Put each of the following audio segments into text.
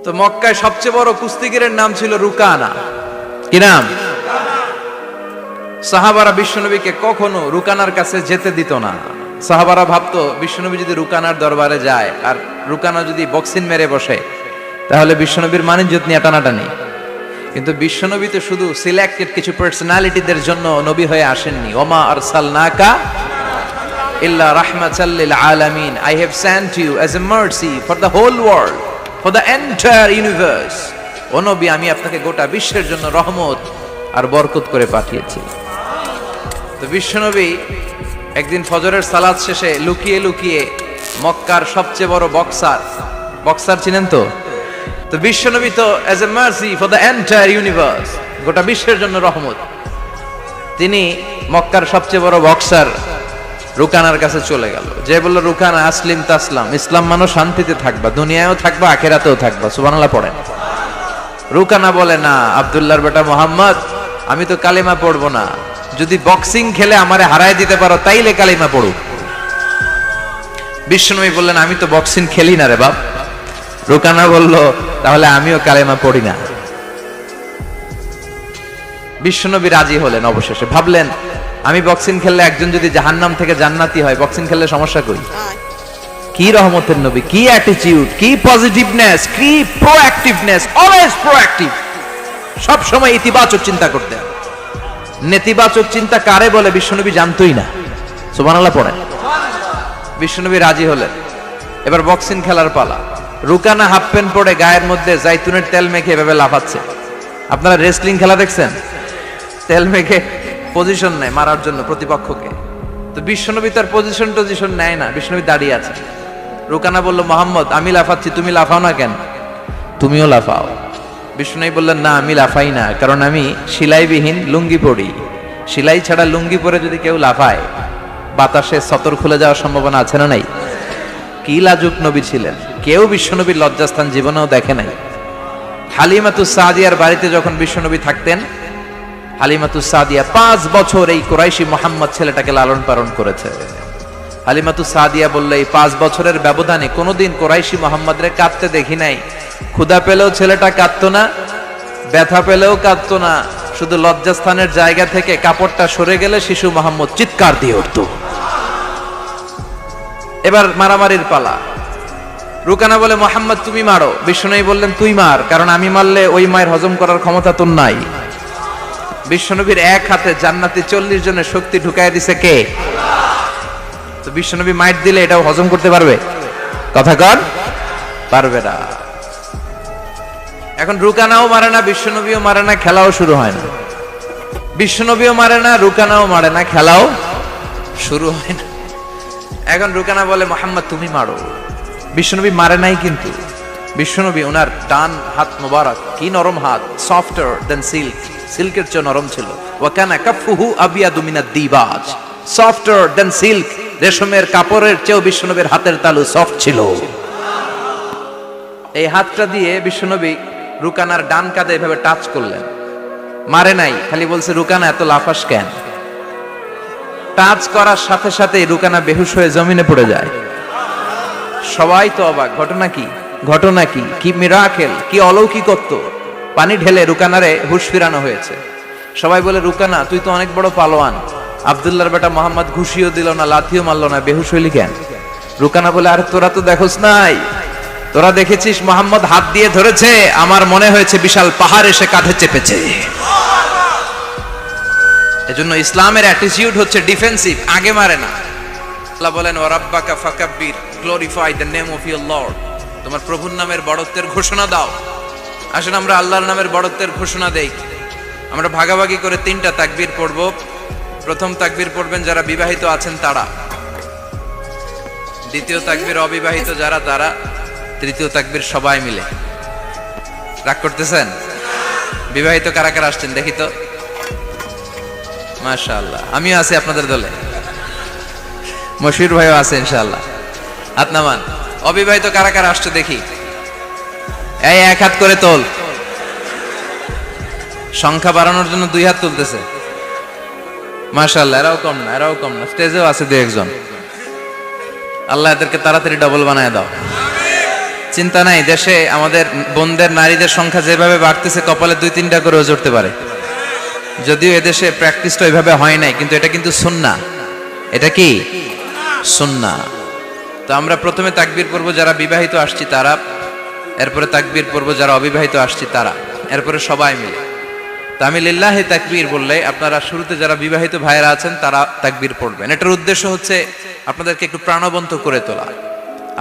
তো মক্কায় সবচেয়ে বড় কুস্তিগিরের নাম ছিল রুকানা। কি নাম? সাহাবারা বিশ্বনবীকে কখনো রুকানার কাছে যেতে দিত না। সাহাবারা ভাবতো বিশ্বনবী যদি রুকানার দরবারে যায় আর রুকানা যদি বক্সিং মেরে বসে তাহলে বিশ্বনবীর মানিজ্যত নিয়ে টানাটানি। কিন্তু বিশ্বনবী তো শুধু সিলেক্টেড কিছু পার্সোনালিটিদের জন্য নবী হয়ে আসেননি। ওমা আরসালনাকা ইল্লা রাহমাতাল লিল আলামিন, I have sent you as a mercy for the whole world, for the entire universe. ও নবী, আমি আপনাকে গোটা বিশ্বের জন্য রহমত আর বরকত করে পাঠিয়েছি। তো বিশ্বনবী একদিন ফজরের সালাত শেষে লুকিয়ে লুকিয়ে মক্কার সবচেয়ে বড় বক্সার চিনেন তো? তো বিশ্বনবী তো as a mercy for the entire universe, গোটা বিশ্বের জন্য রহমত, তিনি মক্কার সবচেয়ে বড় বক্সার রুকানার কাছে চলে গেল। যে বলল, রুকানা আসলিম তাসলাম, ইসলাম মানো শান্তিতে থাকবা, দুনিয়ায়ও থাকবা আখিরাতেও থাকবা। সুবহানাল্লাহ পড়েন। রুকানা বলে, না আব্দুল্লাহর বেটা মোহাম্মদ, আমি তো কালিমা পড়বো না, যদি বক্সিং খেলে আমারে হারায় দিতে পারো তাইলে কালিমা পড়ু। বিশ্বনবী বললেন, আমি তো বক্সিং খেলি না রে বাপ। রুকানা বলল, তাহলে আমিও কালিমা পড়ি না। বিশ্বনবী রাজি হলেন অবশেষে। ভাবলেন, আমি বক্সিং খেললে একজন যদি জাহান্নাম থেকে জান্নাতি হয়, বক্সিং খেললে সমস্যা কই? কি রহমতের নবী, কি অ্যাটিটিউড, কি পজিটিভনেস, কি প্রোঅ্যাক্টিভনেস, অলওয়েজ প্রোঅ্যাক্টিভ। সব সময় ইতিবাচক চিন্তা করতেন। নেতিবাচক চিন্তা কারে বলে বিশ্বনবী জানতই না। সুবহানাল্লাহ পড়েন। বিশ্বনবী রাজি হলেন। এবার বক্সিং খেলার পালা। রুকানা হাফ প্যান্ট পরে গায়ের মধ্যে জাইতুনের তেল মেখে এভাবে লাফাচ্ছে। আপনারা রেসলিং খেলা দেখছেন? তেল মেখে পজিশন নেয় মারার জন্য প্রতিপক্ষকে। তো বিশ্বনবী তার পজিশন নেয় না, বিশ্বনবী দাঁড়িয়ে আছে। রুকানা বলল, মোহাম্মদ, আমি লাফাচ্ছি, তুমি লাফাও না কেন? তুমিও লাফাও। বিশ্বনবী বললেন, না আমি লাফাই না, কারণ আমি সেলাইবিহীন লুঙ্গি পরি। সেলাই ছাড়া লুঙ্গি পরে যদি কেউ লাফায়, বাতাসে সতর খুলে যাওয়ার সম্ভাবনা আছে না নাই? কি লাজুক নবী ছিলেন, কেউ বিশ্বনবীর লজ্জাস্থান জীবনেও দেখে নাই। হালিমাতুস সাদিয়ার বাড়িতে যখন বিশ্বনবী থাকতেন, হালিমাতুস সাদিয়া 5 বছর এই কুরাইশি মুহাম্মদ ছেলেটাকে লালন পালন করেছে। হালিমাতুস সাদিয়া বলল, এই 5 বছরের ব্যবধানে কোনোদিন কুরাইশি মুহাম্মদরে কাঁদতে দেখি নাই। ক্ষুধা পেলেও ছেলেটা কাঁদতো না, ব্যথা পেলেও কাঁদতো না, শুধু লজ্জাস্থানের জায়গা থেকে কাপড়টা সরে গেলে শিশু মুহাম্মদ চিৎকার দিয়ে উঠত। এবার মারামারির পালা। রুকানা বলে, মুহাম্মদ তুমি মারো। বিশ্বনবী বললেন, তুই মার, কারণ আমি মারলে ওই মায়ের হজম করার ক্ষমতা তোর নাই। বিশ্বনবীর এক হাতে জান্নাতি 40 জনের শক্তি ঢুকায় দিছে কে? তো বিশ্বনবী মাইট দিলে এটাও হজম করতে পারবে? কথা কর, পারবে না। এখন রুকানাও মারে না, বিশ্বনবীও মারে না, খেলাও শুরু হয় না। বিশ্বনবীও মারে না, রুকানাও মারে না, খেলাও শুরু হয় না। এখন রুকানা বলে, মুহাম্মদ তুমি মারো। বিশ্বনবী মারে নাই, কিন্তু বিশ্বনবী ওনার ডান হাত মোবারক, কি নরম হাত, সফটার দেন সিল্ক, সিল্কের চেয়ে নরম ছিল। ওয়া কানা কাফুহু আবিয়াদু মিনাদ দিবাজ, সফটার দেন সিল্ক, রেশমের কাপড়ের চেয়েও বিশ্বনবীর হাতের তালু সফট ছিল। এই হাতটা দিয়ে বিশ্বনবী রুকানার ডান কাঁধে এভাবে টাচ করলেন। মারে নাই, খালি বলছে, রুকানা এত লাফাস কেন? টাচ করার সাথে সাথে রুকানা বেহুশ হয়ে জমিনে পড়ে যায়। সবাই তো অবাক, ঘটনা কি? ঘটনা কি? কি মিরাকেল, কি অলৌকিকত্ব! পানি ঢেলে রুকানারে হুঁশ ফিরানো হয়েছে। সবাই বলে, রুকানা তুই তো অনেক বড় পালোয়ান, আব্দুল্লাহর বেটা মোহাম্মদ ঘুষিও দিল না, লাথিও মারলো না, বেহুশ হইলি কেন? রুকানা বলে, আরে তোরা তো দেখোস নাই, তোরা দেখেছিস মোহাম্মদ হাত দিয়ে ধরেছে, আমার মনে হয়েছে বিশাল পাহাড় এসে কাঁধে চেপেছে। এজন্য ইসলামের অ্যাটিটিউড হচ্ছে ডিফেন্সিভ, আগে মারে না। আল্লাহ বলেন, ওয়া রাব্বাকা ফাকাব্বির, glorify the name of your lord, তোমার প্রভুর নামের বড়ত্বের ঘোষণা দাও। আসেন আমরা আল্লাহর নামের বড়ত্বের ঘোষণা দেই। আমরা ভাগাভাগি করে 3টা তাকবীর পড়ব। প্রথম তাকবীর পড়বেন যারা বিবাহিত আছেন তারা, দ্বিতীয় তাকবীর অবিবাহিত যারা তারা, তৃতীয় তাকবীর সবাই মিলে। রাগ করতেছেন? বিবাহিত কারা কারা আসছেন দেখি তো? মাশাআল্লাহ, আমিও আছি আপনাদের দলে। মশির ভাইও আছে ইনশাআল্লাহ, হাত নামান। অবিবাহিত কারা কারা আসছে দেখি? এই এক হাত করে তোল। সংখ্যা বাড়ানোর জন্য 2 হাত তুলতেছে। মাশাআল্লাহ, এরাও কম না, এরাও কম না, স্টেজেও আছে 2-1 জন। আল্লাহ এদেরকে তাড়াতাড়ি ডবল বানায় দাও। চিন্তা নাই, দেশে আমাদের বোনদের নারীদের সংখ্যা যেভাবে বাড়তেছে কপালে 2-3টা করে জড়তে পারে। যদিও এদেশে প্র্যাকটিসটা ওইভাবে হয় নাই, কিন্তু এটা কিন্তু সুন্নাহ। এটা কি সুন্নাহ? তো আমরা প্রথমে তাকবীর পড়ব যারা বিবাহিত আসছি তারা, এরপরে তাকবীর পড়ব যারা অবিবাহিত আসছি তারা, এরপরে সবাই মিলে। তো আমি লিল্লাহি তাকবীর বললে আপনারা শুরুতে যারা বিবাহিত ভাইয়েরা আছেন তারা তাকবীর পড়বেন। এটার উদ্দেশ্য হচ্ছে আপনাদেরকে একটু প্রাণবন্ত করে তোলা,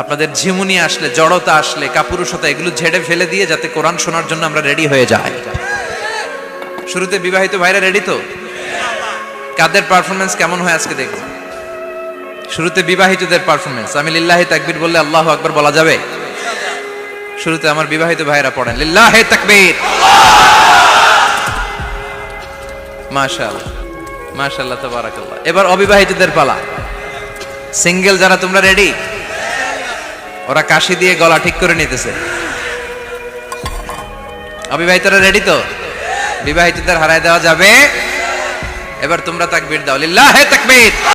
আপনাদের ঝিমুনি আসলে, জড়তা আসলে, কাপুরুষতা এগুলো ঝেড়ে ফেলে দিয়ে যাতে কোরআন শোনার জন্য আমরা রেডি হয়ে যাই। শুরুতে বিবাহিত ভাইরা রেডি তো? কাদের পারফরমেন্স কেমন হয় আজকে দেখব। শুরুতে বিবাহিতদের পারফরমেন্স, আমি লিল্লাহি তাকবীর বললে আল্লাহু আকবার বলা যাবে? শুরুতে আমার বিবাহিত ভাইরা পড়েন লিল্লাহি তাকবীর। মাশাআল্লাহ মাশাআল্লাহ তাবারাকাল্লাহ। এবার অবিবাহিতদের পালা। সিঙ্গেল যারা তোমরা রেডি? ওরা কাশি দিয়ে গলা ঠিক করে নিতেছে। অবিবাহিতরা রেডি তো? বিবাহিতদের হারায় দেওয়া যাবে? এবার তোমরা তাকবীর দাও, লিল্লাহি তাকবীর।